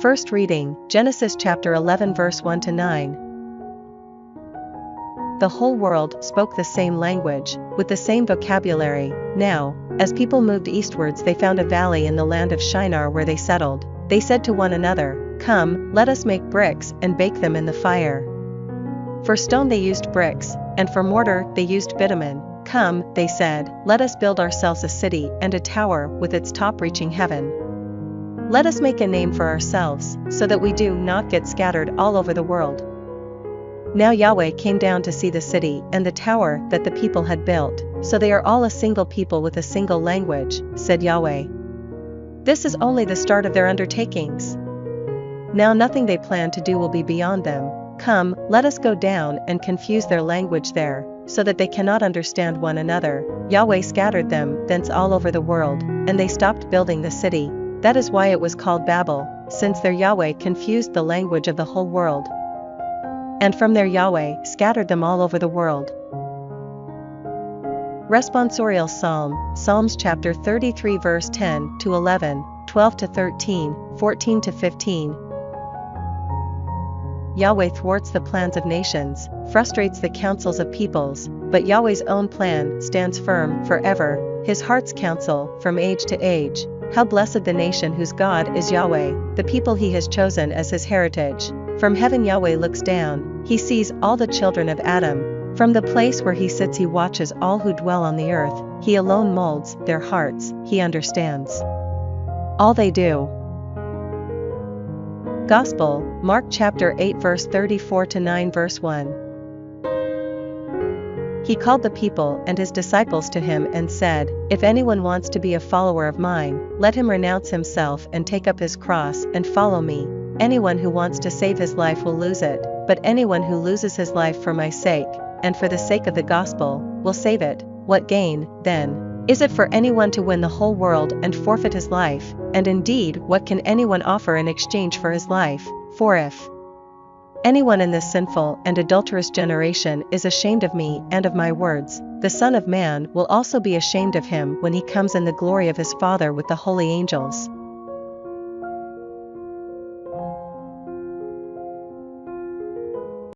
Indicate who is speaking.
Speaker 1: First reading, Genesis chapter 11 verse 1 to 9. The whole world spoke the same language, with the same vocabulary. Now, as people moved eastwards, they found a valley in the land of Shinar where they settled. They said to one another, "Come, let us make bricks and bake them in the fire." For stone they used bricks, and for mortar they used bitumen. "Come," they said, "let us build ourselves a city and a tower with its top reaching heaven. Let us make a name for ourselves, so that we do not get scattered all over the world." Now Yahweh came down to see the city and the tower that the people had built. "So they are all a single people with a single language," said Yahweh. "This is only the start of their undertakings. Now nothing they plan to do will be beyond them. Come, let us go down and confuse their language there, so that they cannot understand one another." Yahweh scattered them thence all over the world, and they stopped building the city. That is why it was called Babel, since there Yahweh confused the language of the whole world. And from there Yahweh scattered them all over the world. Responsorial Psalm, Psalms chapter 33 verse 10 to 11, 12 to 13, 14 to 15. Yahweh thwarts the plans of nations, frustrates the counsels of peoples, but Yahweh's own plan stands firm forever, his heart's counsel from age to age. How blessed the nation whose God is Yahweh, the people he has chosen as his heritage. From heaven Yahweh looks down, he sees all the children of Adam. From the place where he sits he watches all who dwell on the earth. He alone molds their hearts, he understands all they do. Gospel, Mark chapter 8 verse 34 to 9 verse 1. He called the people and his disciples to him and said, "If anyone wants to be a follower of mine, let him renounce himself and take up his cross and follow me. Anyone who wants to save his life will lose it, but anyone who loses his life for my sake, and for the sake of the gospel, will save it. What gain, then, is it for anyone to win the whole world and forfeit his life? And indeed, what can anyone offer in exchange for his life? For if anyone in this sinful and adulterous generation is ashamed of me and of my words, the Son of Man will also be ashamed of him when he comes in the glory of his Father with the holy angels."